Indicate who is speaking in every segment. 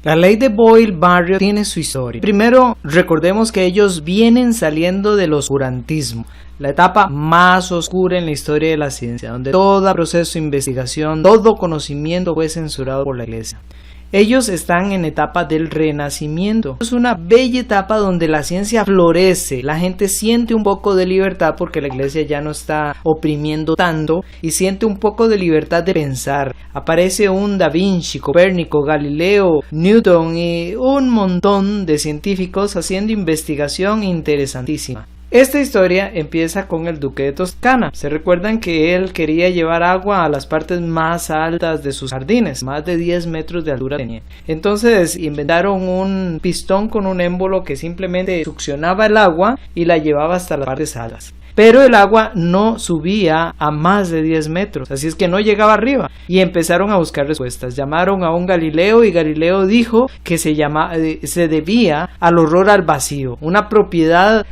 Speaker 1: La ley de Boyle-Marriott tiene su historia. Primero, recordemos que ellos vienen saliendo del oscurantismo, la etapa más oscura en la historia de la ciencia, donde todo proceso de investigación, todo conocimiento fue censurado por la Iglesia. Ellos están en etapa del Renacimiento. Es una bella etapa donde la ciencia florece, la gente siente un poco de libertad porque la Iglesia ya no está oprimiendo tanto y siente un poco de libertad de pensar. Aparece un Da Vinci, Copérnico, Galileo, Newton y un montón de científicos haciendo investigación interesantísima. Esta historia empieza con el duque de Toscana. Se recuerdan que él quería llevar agua a las partes más altas de sus jardines, más de 10 metros de altura tenía. Entonces inventaron un pistón con un émbolo que simplemente succionaba el agua y la llevaba hasta las partes altas. Pero el agua no subía a más de 10 metros, así es que no llegaba arriba. Y empezaron a buscar respuestas. Llamaron a un Galileo y Galileo dijo que se debía al horror al vacío, una propiedad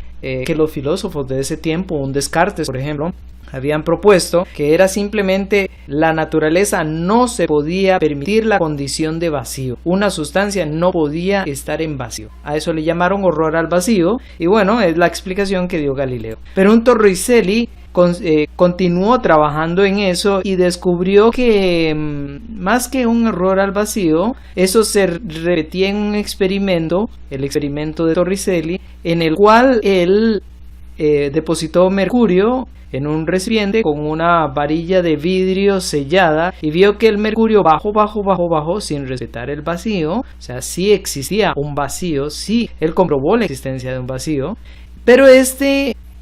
Speaker 1: que los filósofos de ese tiempo, un Descartes por ejemplo, habían propuesto, que era simplemente la naturaleza no se podía permitir la condición de vacío, una sustancia no podía estar en vacío. A eso le llamaron horror al vacío y bueno, es la explicación que dio Galileo. Pero un Torricelli continuó trabajando en eso y descubrió que más que un horror al vacío, eso se repetía en un experimento, el experimento de Torricelli, en el cual él depositó mercurio en un recipiente con una varilla de vidrio sellada y vio que el mercurio bajó sin respetar el vacío. O sea, sí existía un vacío, sí, él comprobó la existencia de un vacío, pero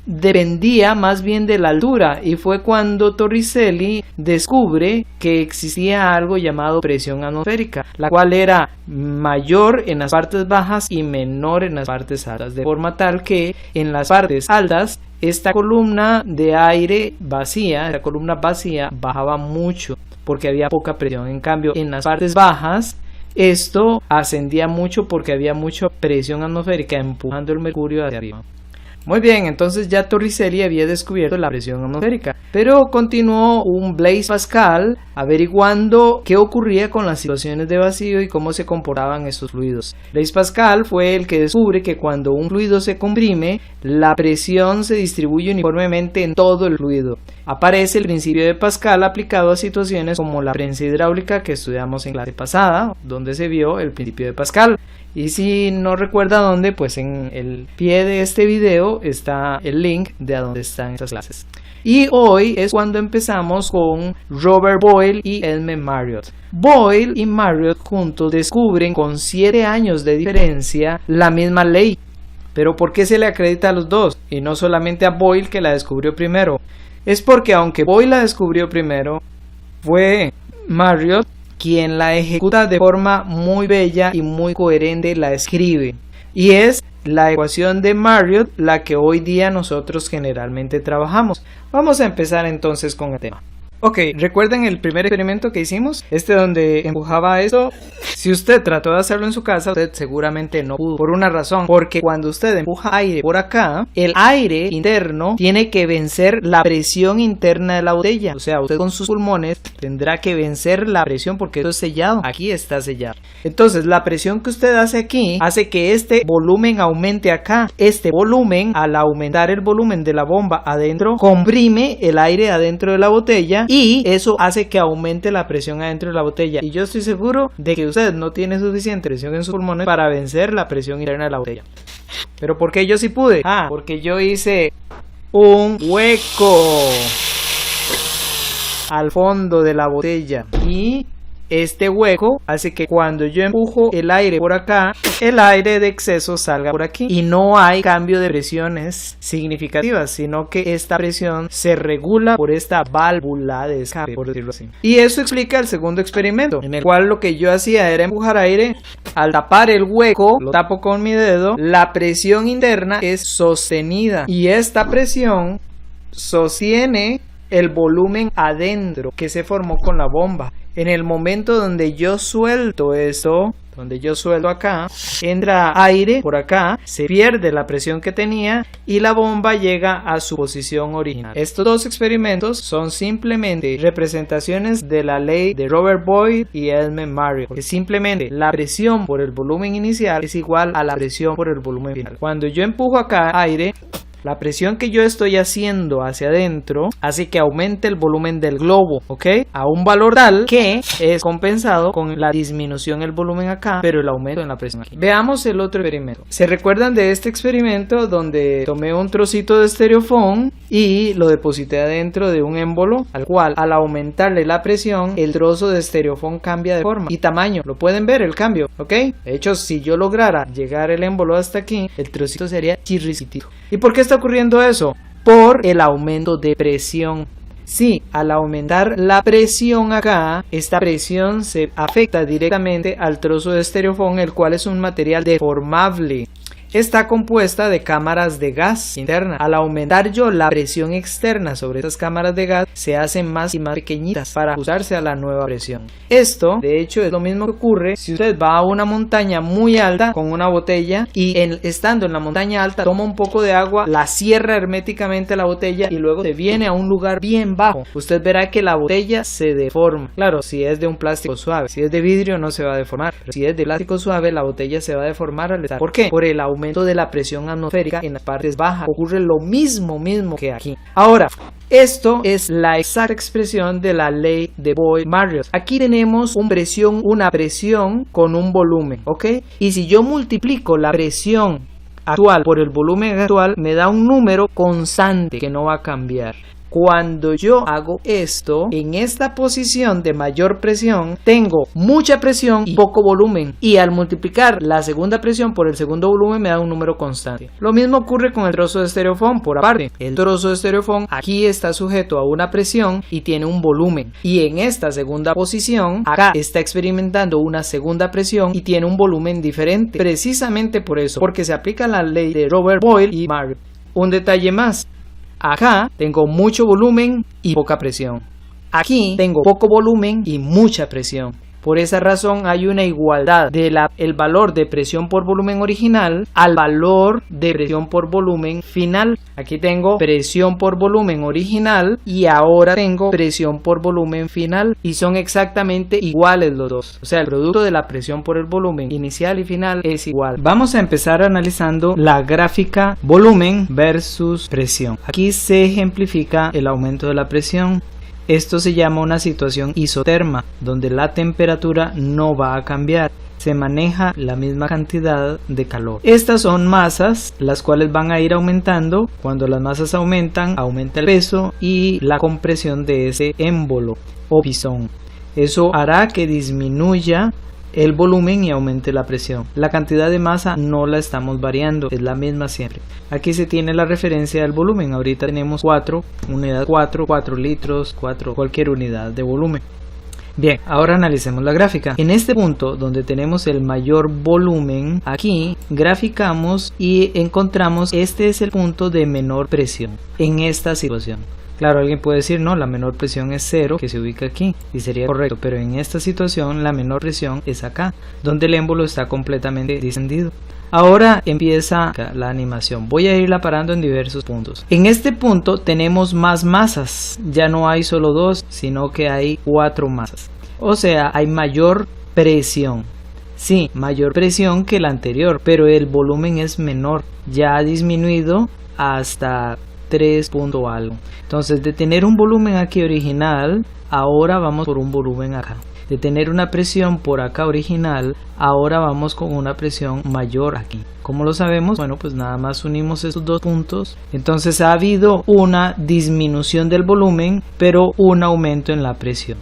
Speaker 1: dependía más bien de la altura, y fue cuando Torricelli descubre que existía algo llamado presión atmosférica, la cual era mayor en las partes bajas y menor en las partes altas, de forma tal que en las partes altas esta columna de aire vacía, la columna vacía bajaba mucho porque había poca presión. En cambio, en las partes bajas esto ascendía mucho porque había mucha presión atmosférica empujando el mercurio hacia arriba. Muy bien, entonces ya Torricelli había descubierto la presión atmosférica, pero continuó un Blaise Pascal averiguando qué ocurría con las situaciones de vacío y cómo se comportaban estos fluidos. Blaise Pascal fue el que descubre que cuando un fluido se comprime, la presión se distribuye uniformemente en todo el fluido. Aparece el principio de Pascal aplicado a situaciones como la prensa hidráulica que estudiamos en clase pasada, donde se vio el principio de Pascal. Y si no recuerda dónde, pues en el pie de este video está el link de a dónde están estas clases. Y hoy es cuando empezamos con Robert Boyle y Edmund Marriott. Boyle y Marriott juntos descubren con 7 años de diferencia la misma ley. Pero ¿por qué se le acredita a los dos? Y no solamente a Boyle, que la descubrió primero. Es porque aunque Boyle la descubrió primero, fue Marriott quien la ejecuta de forma muy bella y muy coherente, la escribe. Y es la ecuación de Marriott la que hoy día nosotros generalmente trabajamos. Vamos a empezar entonces con el tema. Ok, ¿recuerden el primer experimento que hicimos? Donde empujaba esto. Si usted trató de hacerlo en su casa, usted seguramente no pudo. Por una razón, porque cuando usted empuja aire por acá, el aire interno tiene que vencer la presión interna de la botella. O sea, usted con sus pulmones tendrá que vencer la presión porque esto es sellado. Aquí está sellado. Entonces, la presión que usted hace aquí hace que este volumen aumente acá. Este volumen, al aumentar el volumen de la bomba adentro, comprime el aire adentro de la botella. Y eso hace que aumente la presión adentro de la botella. Y yo estoy seguro de que usted no tiene suficiente presión en sus pulmones para vencer la presión interna de la botella. ¿Pero por qué yo sí pude? Porque yo hice un hueco al fondo de la botella. Y este hueco hace que cuando yo empujo el aire por acá, el aire de exceso salga por aquí. Y no hay cambio de presiones significativas, sino que esta presión se regula por esta válvula de escape, por decirlo así. Y eso explica el segundo experimento, en el cual lo que yo hacía era empujar aire. Al tapar el hueco, lo tapo con mi dedo, la presión interna es sostenida. Y esta presión sostiene el volumen adentro que se formó con la bomba. En el momento donde yo suelto esto, donde yo suelto acá, entra aire por acá, se pierde la presión que tenía y la bomba llega a su posición original. Estos dos experimentos son simplemente representaciones de la ley de Robert Boyd y Edmund Marriott, que simplemente la presión por el volumen inicial es igual a la presión por el volumen final. Cuando yo empujo acá aire, la presión que yo estoy haciendo hacia adentro hace que aumente el volumen del globo, ¿ok? A un valor tal que es compensado con la disminución del volumen acá, pero el aumento en la presión aquí. Veamos el otro experimento. ¿Se recuerdan de este experimento donde tomé un trocito de estereofón y lo deposité adentro de un émbolo, al cual al aumentarle la presión, el trozo de estereofón cambia de forma y tamaño? Lo pueden ver el cambio, ¿ok? De hecho, si yo lograra llegar el émbolo hasta aquí, el trocito sería chirricitito. ¿Y por qué está ocurriendo eso? Por el aumento de presión. Sí, al aumentar la presión acá, esta presión se afecta directamente al trozo de estereofón, el cual es un material deformable. Está compuesta de cámaras de gas internas. Al aumentar yo la presión externa sobre estas cámaras de gas, se hacen más y más pequeñitas para ajustarse a la nueva presión. Esto, de hecho, es lo mismo que ocurre si usted va a una montaña muy alta con una botella y estando en la montaña alta toma un poco de agua, la cierra herméticamente la botella y luego se viene a un lugar bien bajo. Usted verá que la botella se deforma. Claro, si es de un plástico suave. Si es de vidrio no se va a deformar. Pero si es de plástico suave, la botella se va a deformar al estar. ¿Por qué? Por el aumento de la presión atmosférica en las partes bajas. Ocurre lo mismo que aquí. Ahora, esto es la exacta expresión de la ley de Boyd-Marriott. Aquí tenemos una presión con un volumen, ¿ok? Y si yo multiplico la presión actual por el volumen actual, me da un número constante que no va a cambiar. Cuando yo hago esto, en esta posición de mayor presión, tengo mucha presión y poco volumen. Y al multiplicar la segunda presión por el segundo volumen, me da un número constante. Lo mismo ocurre con el trozo de estereofón por aparte. El trozo de estereofón aquí está sujeto a una presión y tiene un volumen. Y en esta segunda posición, acá está experimentando una segunda presión y tiene un volumen diferente. Precisamente por eso, porque se aplica la ley de Robert Boyd y Marriott. Un detalle más. Acá tengo mucho volumen y poca presión. Aquí tengo poco volumen y mucha presión. Por esa razón hay una igualdad del valor de presión por volumen original al valor de presión por volumen final. Aquí tengo presión por volumen original y ahora tengo presión por volumen final y son exactamente iguales los dos. O sea, el producto de la presión por el volumen inicial y final es igual. Vamos a empezar analizando la gráfica volumen versus presión. Aquí se ejemplifica el aumento de la presión. Esto se llama una situación isoterma, donde la temperatura no va a cambiar. Se maneja la misma cantidad de calor. Estas son masas, las cuales van a ir aumentando. Cuando las masas aumentan, aumenta el peso y la compresión de ese émbolo o pisón. Eso hará que disminuya el volumen y aumente la presión. La cantidad de masa no la estamos variando, es la misma siempre. Aquí se tiene la referencia del volumen. Ahorita tenemos 4 litros, cualquier unidad de volumen. Bien, ahora analicemos la gráfica. En este punto donde tenemos el mayor volumen, aquí graficamos y encontramos este es el punto de menor presión en esta situación. Claro, alguien puede decir, no, la menor presión es 0, que se ubica aquí, y sería correcto, pero en esta situación la menor presión es acá, donde el émbolo está completamente distendido. Ahora empieza la animación. Voy a irla parando en diversos puntos. En este punto tenemos más masas, ya no hay solo 2, sino que hay 4 masas. O sea, hay mayor presión. Sí, mayor presión que la anterior, pero el volumen es menor, ya ha disminuido hasta 3 punto algo. Entonces, de tener un volumen aquí original, ahora vamos por un volumen acá. De tener una presión por acá original, ahora vamos con una presión mayor aquí. ¿Cómo lo sabemos? Bueno, pues nada más unimos estos dos puntos. Entonces ha habido una disminución del volumen, pero un aumento en la presión.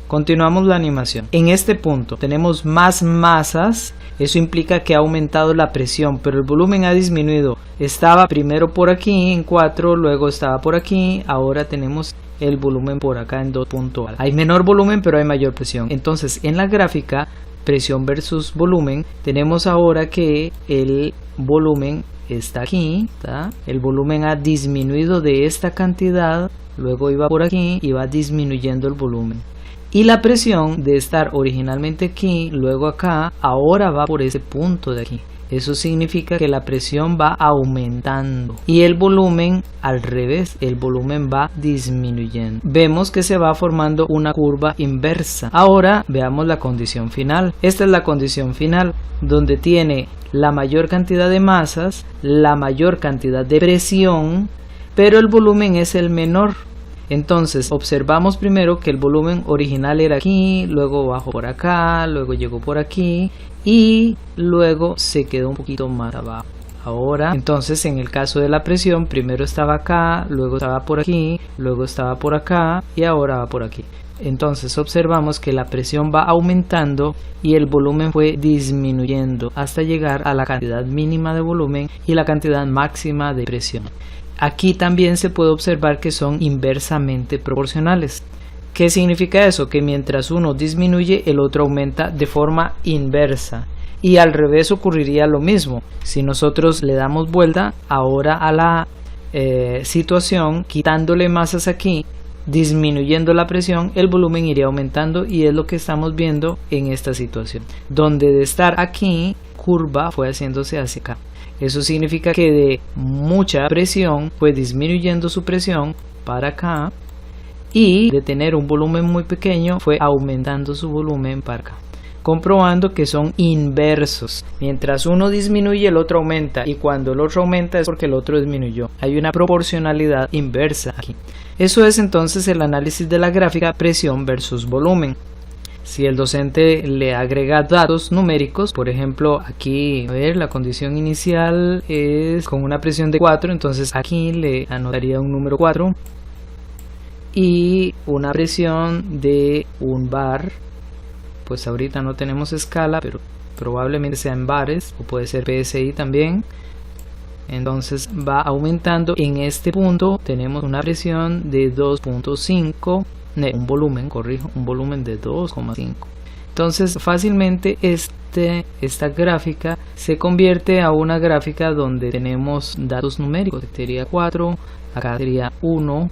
Speaker 1: Continuamos la animación. En este punto tenemos más masas. Eso implica que ha aumentado la presión, pero el volumen ha disminuido. Estaba primero por aquí en 4, luego estaba por aquí, ahora tenemos el volumen por acá en 2 punto algo. Hay menor volumen, pero hay mayor presión. Entonces, en la gráfica, presión versus volumen, tenemos ahora que el volumen está aquí, ¿tá? El volumen ha disminuido de esta cantidad, luego iba por aquí y va disminuyendo el volumen. Y la presión de estar originalmente aquí, luego acá, ahora va por ese punto de aquí. Eso significa que la presión va aumentando y el volumen al revés, el volumen va disminuyendo. Vemos que se va formando una curva inversa. Ahora veamos la condición final. Esta es la condición final, donde tiene la mayor cantidad de masas, la mayor cantidad de presión, pero el volumen es el menor. Entonces observamos primero que el volumen original era aquí, luego bajó por acá, luego llegó por aquí y luego se quedó un poquito más abajo. Ahora, entonces en el caso de la presión, primero estaba acá, luego estaba por aquí, luego estaba por acá y ahora va por aquí. Entonces observamos que la presión va aumentando y el volumen fue disminuyendo hasta llegar a la cantidad mínima de volumen y la cantidad máxima de presión. Aquí también se puede observar que son inversamente proporcionales. ¿Qué significa eso? Que mientras uno disminuye, el otro aumenta de forma inversa. Y al revés ocurriría lo mismo. Si nosotros le damos vuelta ahora a la situación, quitándole masas aquí, disminuyendo la presión, el volumen iría aumentando y es lo que estamos viendo en esta situación. Donde de estar aquí, curva fue haciéndose hacia acá. Eso significa que de mucha presión fue disminuyendo su presión para acá y de tener un volumen muy pequeño fue aumentando su volumen para acá, comprobando que son inversos. Mientras uno disminuye, el otro aumenta, y cuando el otro aumenta es porque el otro disminuyó. Hay una proporcionalidad inversa aquí. Eso es entonces el análisis de la gráfica presión versus volumen. Si el docente le agrega datos numéricos, por ejemplo, aquí, a ver, la condición inicial es con una presión de 4, entonces aquí le anotaría un número 4 y una presión de 1 bar. Pues ahorita no tenemos escala, pero probablemente sea en bares o puede ser PSI también. Entonces va aumentando. En este punto tenemos una presión de 2.5. Un volumen de 2,5. Entonces fácilmente esta gráfica se convierte a una gráfica donde tenemos datos numéricos. Sería 4, acá sería 1,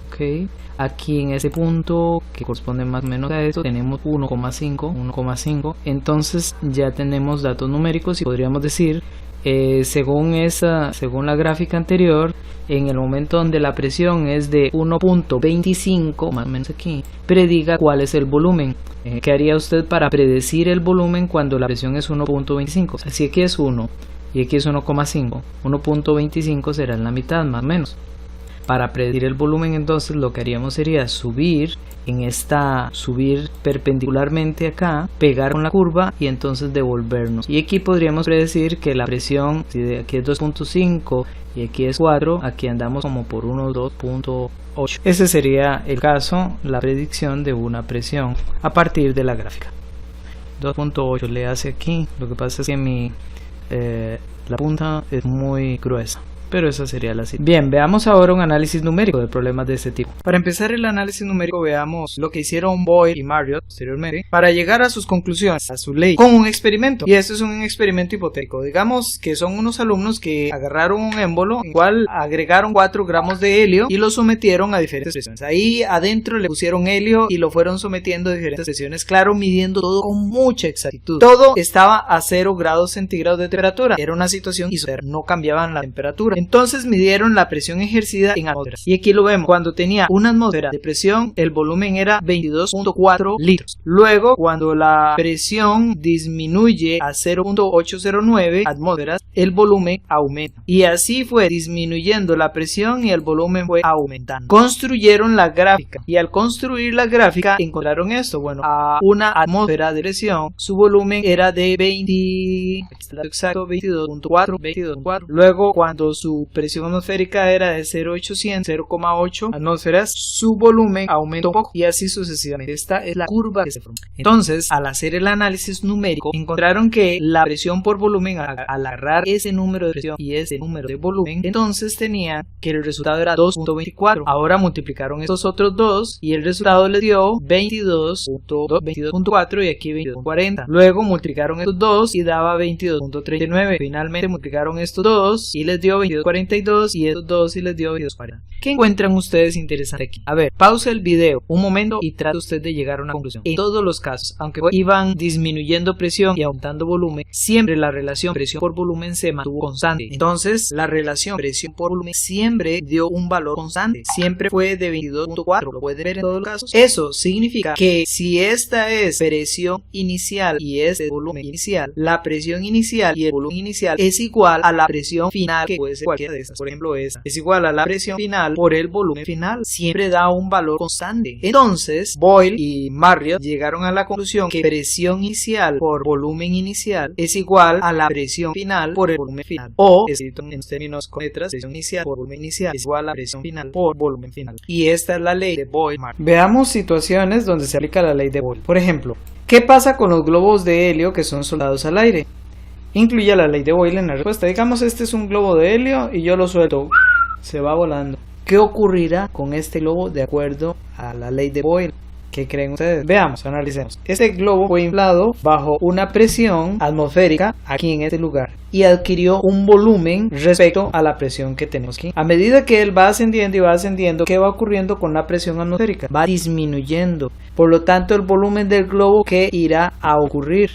Speaker 1: okay. Aquí en ese punto que corresponde más o menos a esto tenemos 1,5. Entonces ya tenemos datos numéricos y podríamos decir, según la gráfica anterior, en el momento donde la presión es de 1.25, más o menos aquí, prediga cuál es el volumen. ¿Qué haría usted para predecir el volumen cuando la presión es 1.25? Si aquí es 1 y aquí es 1,5, 1.25 será en la mitad más o menos. Para predecir el volumen, entonces lo que haríamos sería subir perpendicularmente acá, pegar con la curva y entonces devolvernos. Y aquí podríamos predecir que la presión, si de aquí es 2.5 y aquí es 4, aquí andamos como por 2.8. Ese sería el caso, la predicción de una presión a partir de la gráfica. 2.8 le hace aquí, lo que pasa es que la punta es muy gruesa. Pero esa sería la cita. Bien, veamos ahora un análisis numérico de problemas de este tipo. Para empezar el análisis numérico, veamos lo que hicieron Boyle y Marriott posteriormente para llegar a sus conclusiones, a su ley, con un experimento. Y esto es un experimento hipotético. Digamos que son unos alumnos que agarraron un émbolo en el cual agregaron 4 gramos de helio y lo sometieron a diferentes presiones. Ahí adentro le pusieron helio y lo fueron sometiendo a diferentes presiones, claro, midiendo todo con mucha exactitud. Todo estaba a 0 grados centígrados de temperatura. Era una situación isotérmica, no cambiaban la temperatura. Entonces midieron la presión ejercida en atmósferas. Y aquí lo vemos. Cuando tenía una atmósfera de presión, el volumen era 22.4 litros. Luego, cuando la presión disminuye a 0.809 atmósferas, el volumen aumenta. Y así fue disminuyendo la presión y el volumen fue aumentando. Construyeron la gráfica. Y al construir la gráfica, encontraron esto. Bueno, a una atmósfera de presión, su volumen era de 22.4. Luego, cuando su su presión atmosférica era de 0,8 atmósferas, su volumen aumentó un poco y así sucesivamente. Esta es la curva que se formó. Entonces, al hacer el análisis numérico, encontraron que la presión por volumen, al agarrar ese número de presión y ese número de volumen, entonces tenían que el resultado era 2.24. Ahora multiplicaron estos otros dos y el resultado les dio 22.4 y aquí 22.40. Luego multiplicaron estos dos y daba 22.39. Finalmente multiplicaron estos dos y les dio 22.42 y estos dos y les dio 22.40. ¿Qué encuentran ustedes interesante aquí? A ver, pausa el video un momento y trate usted de llegar a una conclusión. En todos los casos, aunque iban disminuyendo presión y aumentando volumen, siempre la relación presión por volumen se mantuvo constante. Entonces, la relación presión por volumen siempre dio un valor constante. Siempre fue de 22.4. Lo pueden ver en todos los casos. Eso significa que si esta es presión inicial y este es volumen inicial, la presión inicial y el volumen inicial es igual a la presión final, que puede ser cualquiera de estas. Por ejemplo, esta es igual a la presión final por el volumen final. Siempre da un valor constante. Entonces, Boyle y Marriott llegaron a la conclusión que presión inicial por volumen inicial es igual a la presión final por el volumen final. O, escrito en términos con letras, presión inicial por volumen inicial es igual a la presión final por volumen final. Y esta es la ley de Boyle-Marriott. Veamos situaciones donde se aplica la ley de Boyle. Por ejemplo, ¿qué pasa con los globos de helio que son soldados al aire? Incluye la ley de Boyle en la respuesta. Digamos, este es un globo de helio y yo lo suelto, se va volando. ¿Qué ocurrirá con este globo de acuerdo a la ley de Boyle? ¿Qué creen ustedes? Veamos, analicemos. Este globo fue inflado bajo una presión atmosférica aquí en este lugar y adquirió un volumen respecto a la presión que tenemos aquí. A medida que él va ascendiendo y va ascendiendo, ¿qué va ocurriendo con la presión atmosférica? Va disminuyendo. Por lo tanto, el volumen del globo, ¿qué irá a ocurrir?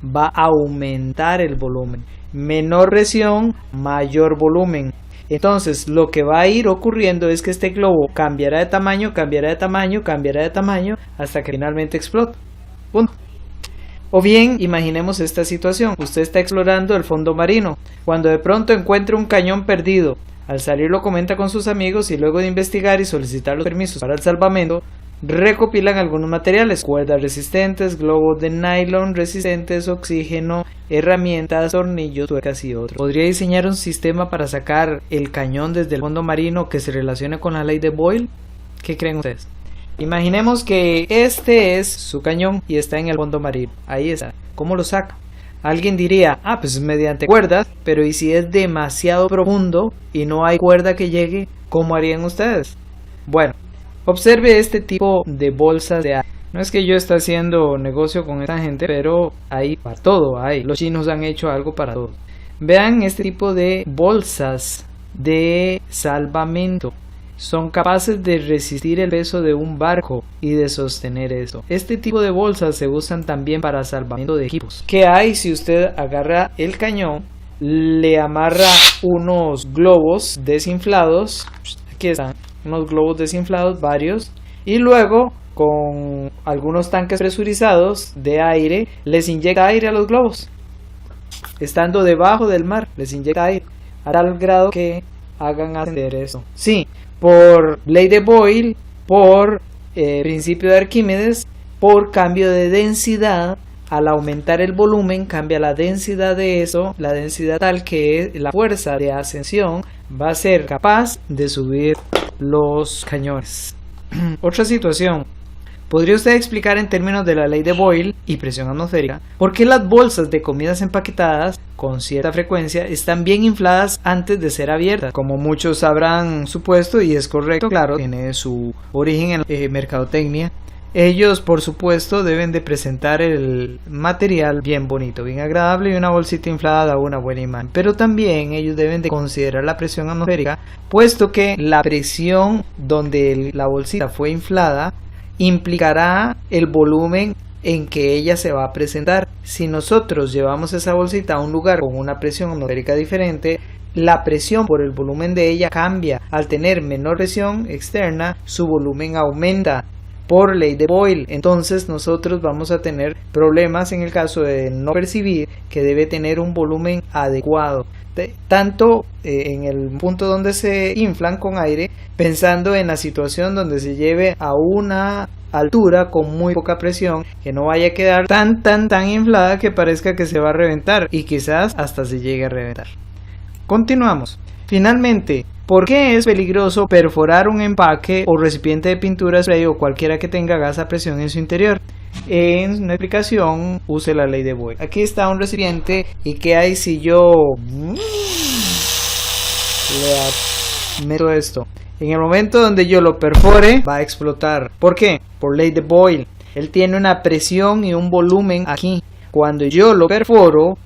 Speaker 1: Va a aumentar el volumen. Menor presión, mayor volumen. Entonces, lo que va a ir ocurriendo es que este globo cambiará de tamaño, cambiará de tamaño, cambiará de tamaño, hasta que finalmente explota. Punto. O bien, imaginemos esta situación. Usted está explorando el fondo marino, cuando de pronto encuentra un cañón perdido. Al salir lo comenta con sus amigos y luego de investigar y solicitar los permisos para el salvamento, recopilan algunos materiales: cuerdas resistentes, globos de nylon resistentes, oxígeno, herramientas, tornillos, tuercas y otros. ¿Podría diseñar un sistema para sacar el cañón desde el fondo marino que se relacione con la ley de Boyle? ¿Qué creen ustedes? Imaginemos que este es su cañón y está en el fondo marino. Ahí está. ¿Cómo lo saca? Alguien diría, pues mediante cuerdas, pero ¿y si es demasiado profundo y no hay cuerda que llegue? ¿Cómo harían ustedes? Bueno, observe este tipo de bolsas de aire. No es que yo esté haciendo negocio con esta gente, pero hay para todo, hay. Los chinos han hecho algo para todo. Vean este tipo de bolsas de salvamento. Son capaces de resistir el peso de un barco y de sostener esto. Este tipo de bolsas se usan también para salvamento de equipos. ¿Qué hay si usted agarra el cañón, le amarra unos globos desinflados? Aquí están, unos globos desinflados, varios, y luego con algunos tanques presurizados de aire les inyecta aire a los globos. Estando debajo del mar, les inyecta aire a tal grado que hagan ascender eso. Sí, por ley de Boyle, por principio de Arquímedes, por cambio de densidad. Al aumentar el volumen cambia la densidad de eso, la densidad tal que la fuerza de ascensión va a ser capaz de subir los cañones. Otra situación. ¿Podría usted explicar en términos de la ley de Boyle y presión atmosférica por qué las bolsas de comidas empaquetadas con cierta frecuencia están bien infladas antes de ser abiertas? Como muchos habrán supuesto, y es correcto, claro, tiene su origen en mercadotecnia. Ellos, por supuesto, deben de presentar el material bien bonito, bien agradable, y una bolsita inflada da una buena imagen. Pero también ellos deben de considerar la presión atmosférica, puesto que la presión donde la bolsita fue inflada implicará el volumen en que ella se va a presentar. Si nosotros llevamos esa bolsita a un lugar con una presión atmosférica diferente, la presión por el volumen de ella cambia. Al tener menor presión externa, su volumen aumenta por ley de Boyle. Entonces nosotros vamos a tener problemas en el caso de no percibir que debe tener un volumen adecuado, tanto en el punto donde se inflan con aire, pensando en la situación donde se lleve a una altura con muy poca presión, que no vaya a quedar tan inflada que parezca que se va a reventar, y quizás hasta se llegue a reventar. Continuamos. Finalmente, ¿por qué es peligroso perforar un empaque o recipiente de pintura spray o cualquiera que tenga gas a presión en su interior? En una explicación, use la ley de Boyle. Aquí está un recipiente y ¿qué hay si yo le meto esto? En el momento donde yo lo perfore, va a explotar. ¿Por qué? Por ley de Boyle. Él tiene una presión y un volumen aquí. Cuando yo lo perforo,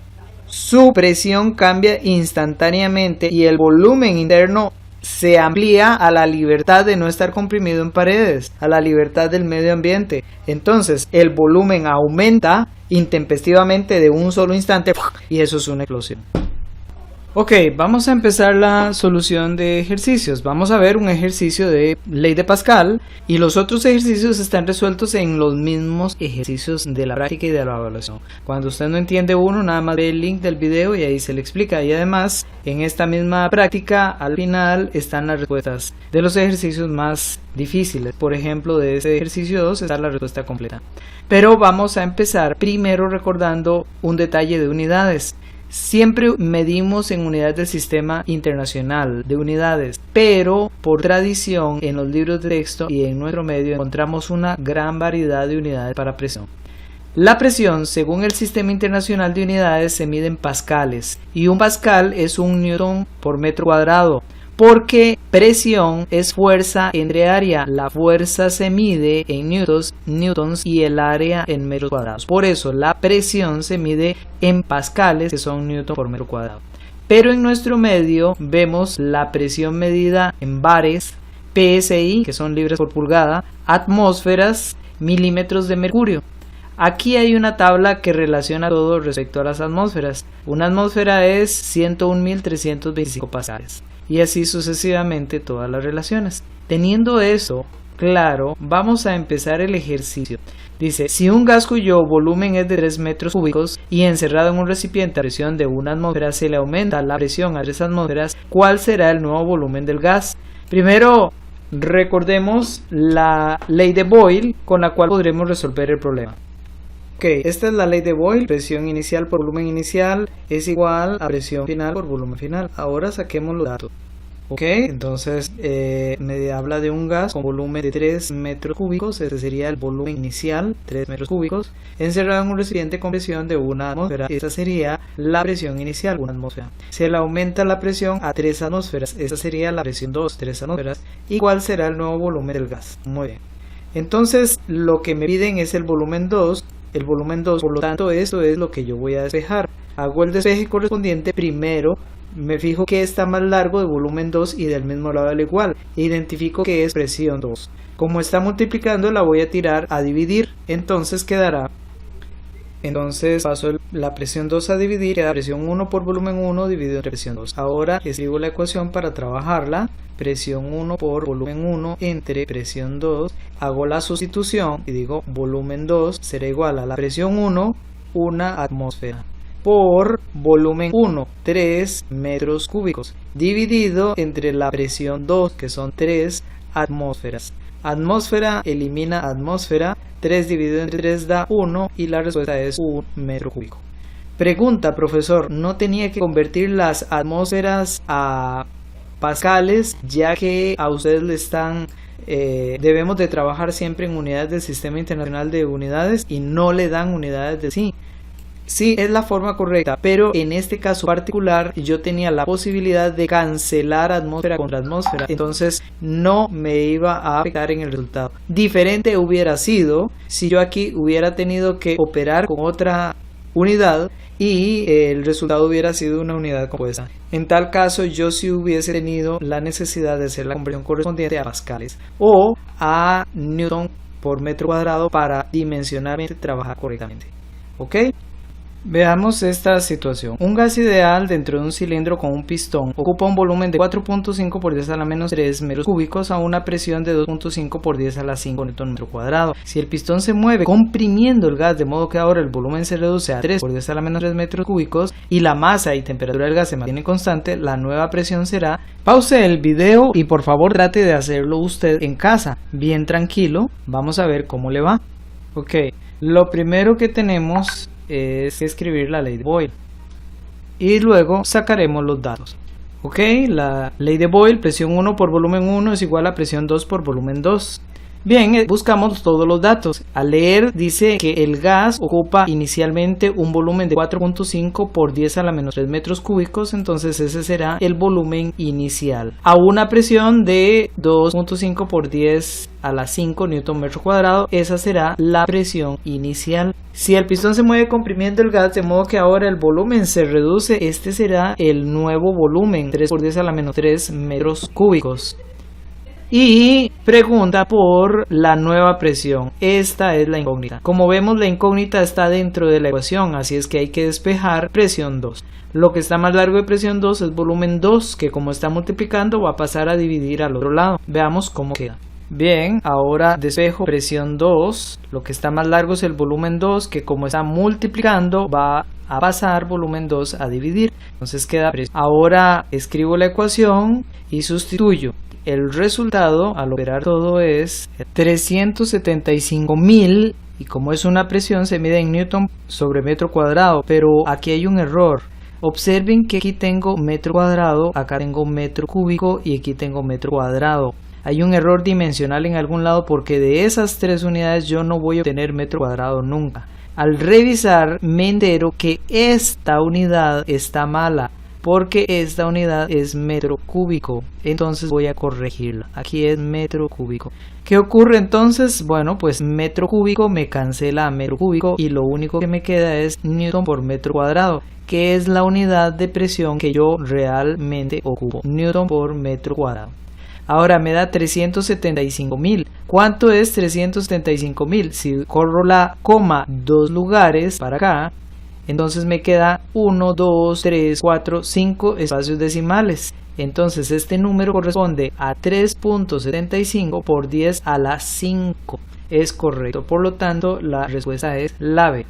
Speaker 1: su presión cambia instantáneamente y el volumen interno se amplía a la libertad de no estar comprimido en paredes, a la libertad del medio ambiente. Entonces el volumen aumenta intempestivamente de un solo instante y eso es una explosión. Ok, vamos a empezar la solución de ejercicios. Vamos a ver un ejercicio de ley de Pascal y los otros ejercicios están resueltos en los mismos ejercicios de la práctica y de la evaluación. Cuando usted no entiende uno, nada más ve el link del video y ahí se le explica. Y además, en esta misma práctica, al final están las respuestas de los ejercicios más difíciles. Por ejemplo, de ese ejercicio 2 está la respuesta completa. Pero vamos a empezar primero recordando un detalle de unidades. Siempre medimos en unidades del sistema internacional de unidades, pero por tradición en los libros de texto y en nuestro medio encontramos una gran variedad de unidades para presión. La presión, según el sistema internacional de unidades, se mide en pascales y un pascal es un newton por metro cuadrado. Porque presión es fuerza entre área, la fuerza se mide en newtons y el área en metros cuadrados. Por eso la presión se mide en pascales, que son newton por metro cuadrado. Pero en nuestro medio vemos la presión medida en bares, PSI, que son libras por pulgada, atmósferas, milímetros de mercurio. Aquí hay una tabla que relaciona todo respecto a las atmósferas. Una atmósfera es 101.325 pascales. Y así sucesivamente todas las relaciones. Teniendo eso claro, vamos a empezar el ejercicio. Dice, si un gas cuyo volumen es de 3 metros cúbicos y encerrado en un recipiente a presión de 1 atmósfera se le aumenta la presión a 3 atmósferas, ¿cuál será el nuevo volumen del gas? Primero, recordemos la ley de Boyle con la cual podremos resolver el problema. Ok, esta es la ley de Boyle, presión inicial por volumen inicial es igual a presión final por volumen final. Ahora saquemos los datos. Ok, entonces me habla de un gas con volumen de 3 metros cúbicos, este sería el volumen inicial, 3 metros cúbicos, encerrado en un recipiente con presión de 1 atmósfera, esta sería la presión inicial, 1 atmósfera. Se le aumenta la presión a 3 atmósferas, esta sería la presión 2, 3 atmósferas, y cuál será el nuevo volumen del gas. Muy bien, entonces lo que me piden es el volumen 2, por lo tanto esto es lo que yo voy a despejar. Hago el despeje correspondiente primero. Me fijo que está más largo de volumen 2 y del mismo lado al igual. Identifico que es presión 2. Como está multiplicando la voy a tirar a dividir. Entonces quedará. Entonces paso la presión 2 a dividir. Queda presión 1 por volumen 1 dividido entre presión 2. Ahora escribo la ecuación para trabajarla. Presión 1 por volumen 1 entre presión 2. Hago la sustitución y digo volumen 2 será igual a la presión 1, 1 atmósfera. Por volumen 1, 3 metros cúbicos, dividido entre la presión 2, que son 3 atmósferas. Atmósfera elimina atmósfera, 3 dividido entre 3 da 1 y la respuesta es 1 metro cúbico. Pregunta, profesor, ¿no tenía que convertir las atmósferas a pascales, ya que a ustedes le están... debemos de trabajar siempre en unidades del Sistema Internacional de Unidades y no le dan unidades de sí? Sí, es la forma correcta, pero en este caso particular yo tenía la posibilidad de cancelar atmósfera contra atmósfera, entonces no me iba a afectar en el resultado. Diferente hubiera sido si yo aquí hubiera tenido que operar con otra unidad y el resultado hubiera sido una unidad compuesta. En tal caso yo sí hubiese tenido la necesidad de hacer la conversión correspondiente a pascales o a newton por metro cuadrado para dimensionalmente trabajar correctamente. ¿Ok? Veamos esta situación. Un gas ideal dentro de un cilindro con un pistón ocupa un volumen de 4.5 por 10 a la menos 3 metros cúbicos a una presión de 2.5 por 10 a la 5 newton metro cuadrado. Si el pistón se mueve comprimiendo el gas de modo que ahora el volumen se reduce a 3 por 10 a la menos 3 metros cúbicos y la masa y temperatura del gas se mantiene constante, la nueva presión será... Pause el video y por favor trate de hacerlo usted en casa, bien tranquilo. Vamos a ver cómo le va. Ok, lo primero que tenemos es escribir la ley de Boyle y luego sacaremos los datos. Ok, la ley de Boyle, presión 1 por volumen 1 es igual a presión 2 por volumen 2. Bien, buscamos todos los datos. Al leer dice que el gas ocupa inicialmente un volumen de 4.5 por 10 a la menos 3 metros cúbicos, entonces ese será el volumen inicial. A una presión de 2.5 por 10 a la 5 newton metro cuadrado, esa será la presión inicial. Si el pistón se mueve comprimiendo el gas, de modo que ahora el volumen se reduce, este será el nuevo volumen, 3 por 10 a la menos 3 metros cúbicos. Y pregunta por la nueva presión. Esta es la incógnita. Como vemos, la incógnita está dentro de la ecuación, así es que hay que despejar presión 2. Lo que está más largo de presión 2 es volumen 2, que como está multiplicando va a pasar a dividir al otro lado. Veamos cómo queda. Bien, ahora despejo presión 2. Lo que está más largo es el volumen 2, que como está multiplicando va a pasar volumen 2 a dividir. Entonces queda presión. Ahora escribo la ecuación y sustituyo. El resultado al operar todo es 375.000 y como es una presión se mide en newton sobre metro cuadrado, pero aquí hay un error. Observen que aquí tengo metro cuadrado, acá tengo metro cúbico y aquí tengo metro cuadrado. Hay un error dimensional en algún lado porque de esas tres unidades yo no voy a obtener metro cuadrado nunca. Al revisar me entero que esta unidad está mala, porque esta unidad es metro cúbico, entonces voy a corregirla. Aquí es metro cúbico. ¿Qué ocurre entonces? Bueno, pues metro cúbico me cancela a metro cúbico y lo único que me queda es newton por metro cuadrado, que es la unidad de presión que yo realmente ocupo, newton por metro cuadrado. Ahora me da 375.000. ¿Cuánto es 375.000? Si corro la coma 2 lugares para acá, entonces me queda 1, 2, 3, 4, 5 espacios decimales. Entonces este número corresponde a 3.75 por 10 a la 5. Es correcto, por lo tanto la respuesta es la B.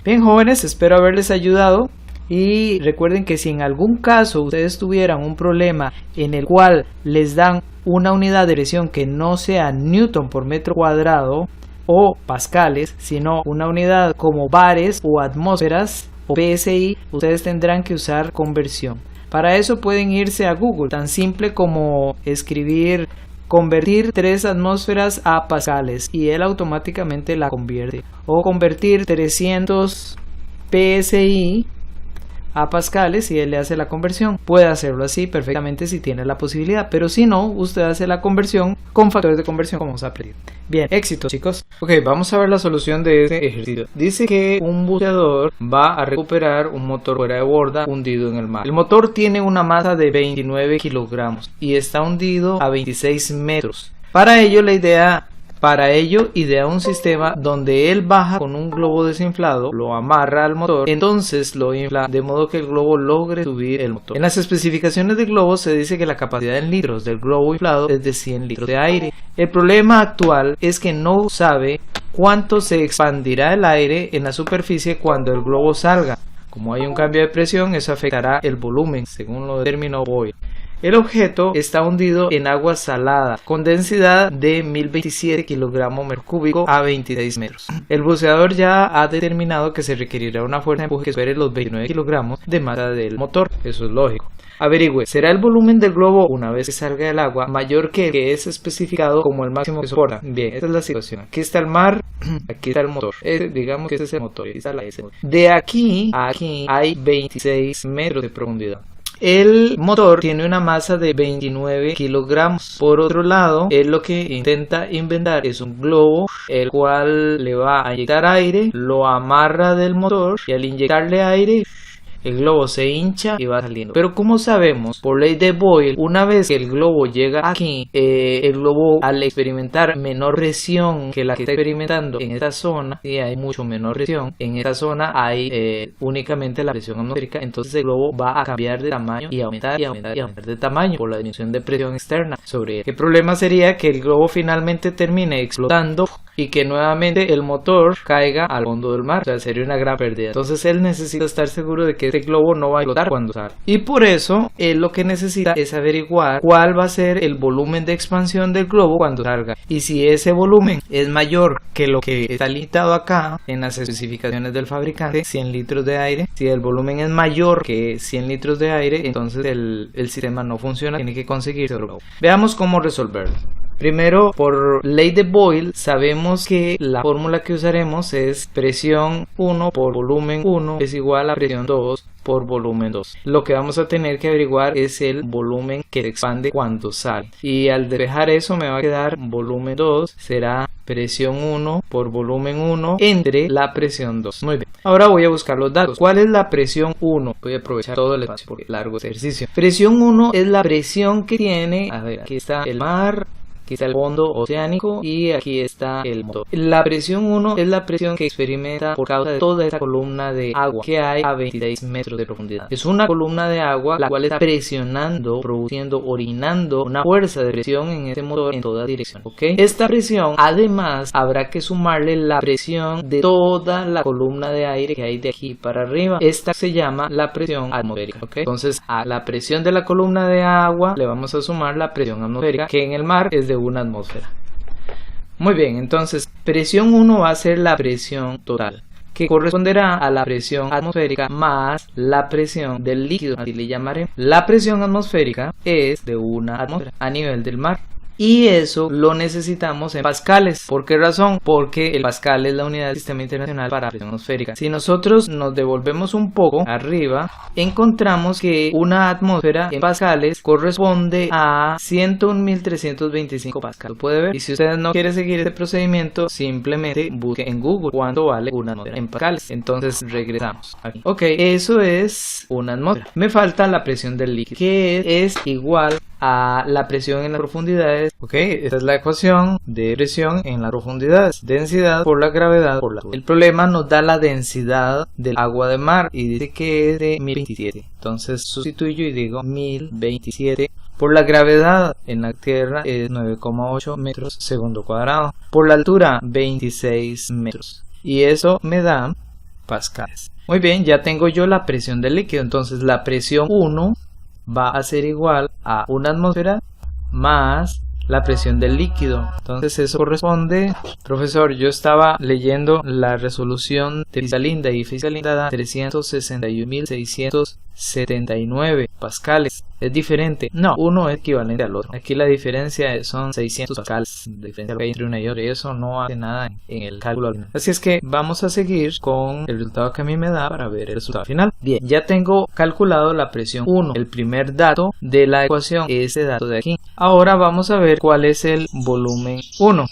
Speaker 1: Bien, jóvenes, espero haberles ayudado. Y recuerden que si en algún caso ustedes tuvieran un problema en el cual les dan una unidad de presión que no sea newton por metro cuadrado o pascales, sino una unidad como bares o atmósferas o PSI, ustedes tendrán que usar conversión. Para eso pueden irse a Google, tan simple como escribir convertir 3 atmósferas a pascales y él automáticamente la convierte, o convertir 300 PSI a pascales y él le hace la conversión. Puede hacerlo así perfectamente si tiene la posibilidad, pero si no, usted hace la conversión con factores de conversión como vamos a aprender. Bien, éxito, chicos. Ok, vamos a ver la solución de este ejercicio. Dice que un buceador va a recuperar un motor fuera de borda hundido en el mar. El motor tiene una masa de 29 kilogramos y está hundido a 26 metros. Para ello idea un sistema donde él baja con un globo desinflado, lo amarra al motor, entonces lo infla de modo que el globo logre subir el motor. En las especificaciones del globo se dice que la capacidad en litros del globo inflado es de 100 litros de aire. El problema actual es que no sabe cuánto se expandirá el aire en la superficie cuando el globo salga. Como hay un cambio de presión, eso afectará el volumen, según lo determinó Boyle. El objeto está hundido en agua salada con densidad de 1027 kilogramos metro cúbico a 26 metros. El buceador ya ha determinado que se requerirá una fuerza de empuje que supere los 29 kilogramos de masa del motor. Eso es lógico. Averigüe, ¿será el volumen del globo una vez que salga del agua mayor que el que es especificado como el máximo que soporta? Bien, esta es la situación. Aquí está el mar, aquí está el motor. Digamos que este es el motor, aquí está la S. De aquí a aquí hay 26 metros de profundidad. El motor tiene una masa de 29 kilogramos. Por otro lado, él lo que intenta inventar es un globo, el cual le va a inyectar aire, lo amarra del motor y al inyectarle aire, el globo se hincha y va saliendo. Pero como sabemos, por ley de Boyle, una vez que el globo llega aquí, el globo al experimentar menor presión que la que está experimentando en esta zona, y hay mucho menor presión, en esta zona hay únicamente la presión atmosférica, entonces el globo va a cambiar de tamaño y aumentar y aumentar y aumentar de tamaño por la disminución de presión externa sobre él. ¿Qué problema sería que el globo finalmente termine explotando y que nuevamente el motor caiga al fondo del mar. O sea, sería una gran pérdida. Entonces él necesita estar seguro de que este globo no va a explotar cuando salga. Y por eso él lo que necesita es averiguar cuál va a ser el volumen de expansión del globo cuando salga. Y si ese volumen es mayor que lo que está limitado acá en las especificaciones del fabricante, 100 litros de aire, si el volumen es mayor que 100 litros de aire, entonces el sistema no funciona, tiene que conseguirse otro globo. Veamos cómo resolverlo. Primero, por ley de Boyle, sabemos que la fórmula que usaremos es presión 1 por volumen 1 es igual a presión 2 por volumen 2. Lo que vamos a tener que averiguar es el volumen que se expande cuando sale. Y al despejar eso me va a quedar volumen 2 será presión 1 por volumen 1 entre la presión 2. Muy bien. Ahora voy a buscar los datos. ¿Cuál es la presión 1? Voy a aprovechar todo el espacio porque es largo ejercicio. Presión 1 es la presión que tiene, a ver, aquí está el mar, aquí está el fondo oceánico y aquí está el motor. La presión 1 es la presión que experimenta por causa de toda esta columna de agua que hay a 26 metros de profundidad. Es una columna de agua la cual está presionando, produciendo, orinando una fuerza de presión en este motor en toda dirección. ¿Ok? Esta presión, además, habrá que sumarle la presión de toda la columna de aire que hay de aquí para arriba. Esta se llama la presión atmosférica. ¿Ok? Entonces, a la presión de la columna de agua le vamos a sumar la presión atmosférica, que en el mar es de una atmósfera. Muy bien, entonces presión 1 va a ser la presión total, que corresponderá a la presión atmosférica más la presión del líquido, así le llamaré. La presión atmosférica es de una atmósfera a nivel del mar. Y eso lo necesitamos en pascales. ¿Por qué razón? Porque el pascal es la unidad del sistema internacional para presión atmosférica. Si nosotros nos devolvemos un poco arriba, encontramos que una atmósfera en pascales corresponde a 101.325 pascal. ¿Lo puede ver? Y si usted no quiere seguir este procedimiento, simplemente busque en Google cuánto vale una atmósfera en pascales. Entonces regresamos aquí. Ok, eso es una atmósfera. Me falta la presión del líquido, que es igual a la presión en las profundidades. Ok, esta es la ecuación de presión en las profundidades: densidad por la gravedad por la altura. El problema nos da la densidad del agua de mar y dice que es de 1027. Entonces sustituyo y digo 1027 por la gravedad en la tierra es 9,8 metros segundo cuadrado, por la altura 26 metros, y eso me da pascales. Muy bien, ya tengo yo la presión del líquido. Entonces la presión 1 va a ser igual a una atmósfera más la presión del líquido. Entonces eso corresponde, profesor, yo estaba leyendo la resolución de Fisalinda y Fisalinda da 361.679 pascales. Es diferente. No, uno es equivalente al otro. Aquí la diferencia son 600 pascales. La diferencia entre una y otra. Y eso no hace nada en el cálculo final. Así es que vamos a seguir con el resultado que a mí me da para ver el resultado final. Bien, ya tengo calculado la presión 1. El primer dato de la ecuación es este dato de aquí. Ahora vamos a ver cuál es el volumen 1.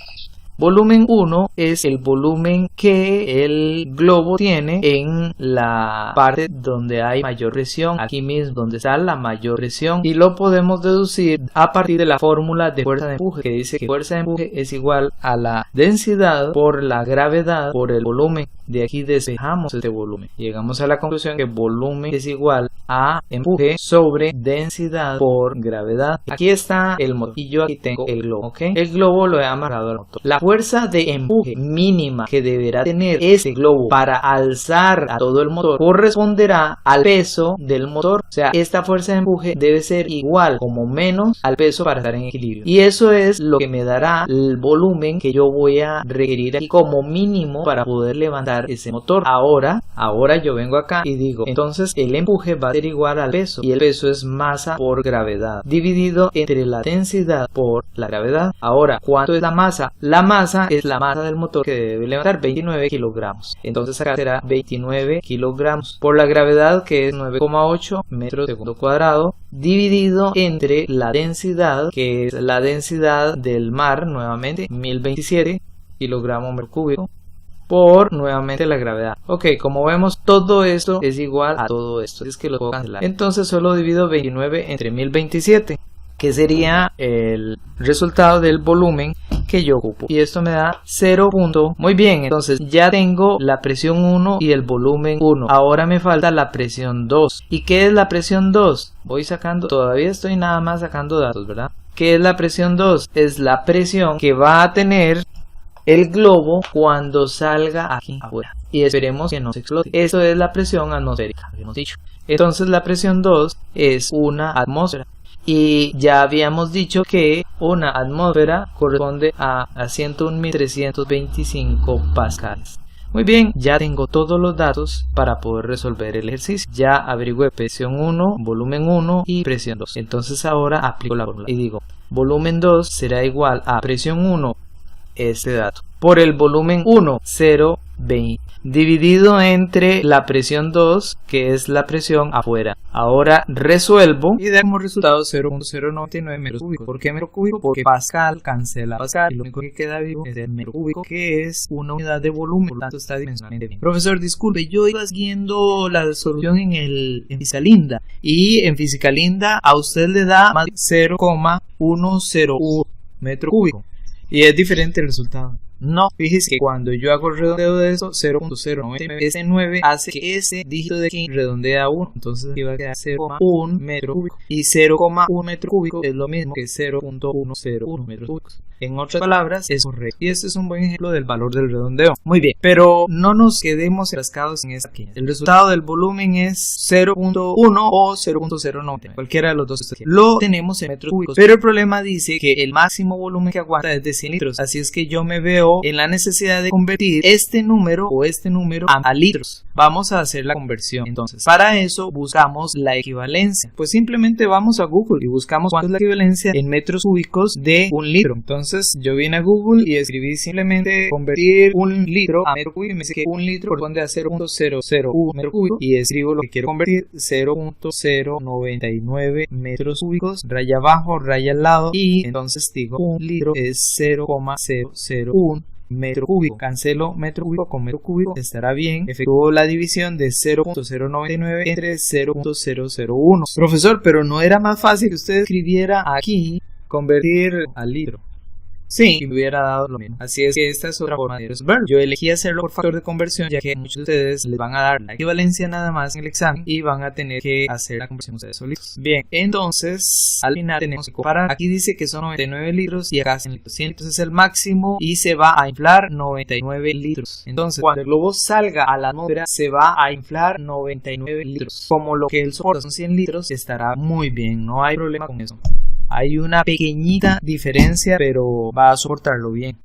Speaker 1: Volumen 1 es el volumen que el globo tiene en la parte donde hay mayor presión, aquí mismo donde está la mayor presión, y lo podemos deducir a partir de la fórmula de fuerza de empuje, que dice que fuerza de empuje es igual a la densidad por la gravedad por el volumen. De aquí despejamos este volumen, llegamos a la conclusión que volumen es igual a empuje sobre densidad por gravedad. Aquí está el motor y yo aquí tengo el globo, ¿ok? El globo lo he amarrado al motor. La fuerza de empuje mínima que deberá tener este globo para alzar a todo el motor corresponderá al peso del motor. O sea, esta fuerza de empuje debe ser igual como menos al peso para estar en equilibrio. Y eso es lo que me dará el volumen que yo voy a requerir aquí como mínimo para poder levantar ese motor. Ahora yo vengo acá y digo, entonces el empuje va a ser igual al peso, y el peso es masa por gravedad dividido entre la densidad por la gravedad. Ahora, ¿cuánto es la masa? La masa es la masa del motor que debe levantar 29 kilogramos. Entonces acá será 29 kilogramos por la gravedad, que es 9,8 metros segundo cuadrado, dividido entre la densidad, que es la densidad del mar, nuevamente 1027 kilogramos metro cúbico, por nuevamente la gravedad. Ok, como vemos, todo esto es igual a todo esto. Es que lo puedo cancelar. Entonces solo divido 29 entre 1027, que sería el resultado del volumen que yo ocupo. Y esto me da 0. Muy bien, entonces ya tengo la presión 1 y el volumen 1. Ahora me falta la presión 2. ¿Y qué es la presión 2? Voy sacando, todavía estoy nada más sacando datos, ¿verdad? ¿Qué es la presión 2? Es la presión que va a tener el globo cuando salga aquí afuera. Y esperemos que no se explote. Esto es la presión atmosférica, hemos dicho. Entonces la presión 2 es una atmósfera. Y ya habíamos dicho que una atmósfera corresponde a 101.325 pascales. Muy bien, ya tengo todos los datos para poder resolver el ejercicio. Ya averigüé presión 1, volumen 1 y presión 2. Entonces ahora aplico la fórmula y digo, volumen 2 será igual a presión 1, este dato, por el volumen 1, 0,20, dividido entre la presión 2, que es la presión afuera. Ahora resuelvo y da como resultado 0.099 metros cúbicos. ¿Por qué metro cúbico? Porque Pascal cancela Pascal y lo único que queda vivo es el metro cúbico, que es una unidad de volumen, por lo tanto está dimensionalmente bien. Profesor, disculpe, yo iba siguiendo la solución en Física Linda, y en Física Linda a usted le da más 0,101 metro cúbico. Y es diferente el resultado. No, fíjese que cuando yo hago el redondeo de eso, 0.099, ese 9 hace que ese dígito de aquí redondea a 1. Entonces aquí va a quedar 0,1 metro cúbico. Y 0,1 metro cúbico es lo mismo que 0.101 metros cúbicos. En otras palabras, es correcto. Y este es un buen ejemplo del valor del redondeo. Muy bien, pero no nos quedemos enfrascados en esta aquí. El resultado del volumen es 0.1 o 0.099. Cualquiera de los dos. Lo tenemos en metros cúbicos. Pero el problema dice que el máximo volumen que aguanta es de 100 litros. Así es que yo me veo en la necesidad de convertir este número a litros. Vamos a hacer la conversión. Entonces, para eso buscamos la equivalencia. Pues simplemente vamos a Google y buscamos cuánto es la equivalencia en metros cúbicos de un litro. Entonces, yo vine a Google y escribí simplemente convertir un litro a metro cúbico y me dice que un litro corresponde a 0.001 metro cúbico y escribo lo que quiero convertir, 0.099 metros cúbicos, raya abajo, raya al lado, y entonces digo un litro es 0,001 metro cúbico. Cancelo metro cúbico con metro cúbico, estará bien. Efectúo la división de 0.099 entre 0.001. Profesor, pero ¿no era más fácil que usted escribiera aquí convertir al litro? Sí, me hubiera dado lo mismo. Así es que esta es otra forma de resolverlo. Yo elegí hacerlo por factor de conversión, ya que muchos de ustedes les van a dar la equivalencia nada más en el examen y van a tener que hacer la conversión ustedes solitos. Bien, entonces al final tenemos que comparar. Aquí dice que son 99 litros y acá 100 litros. 100 litros es el máximo y se va a inflar 99 litros. Entonces, cuando el globo salga a la atmósfera, se va a inflar 99 litros. Como lo que él soporta son 100 litros, estará muy bien, no hay problema con eso. Hay una pequeñita diferencia, pero va a soportarlo bien.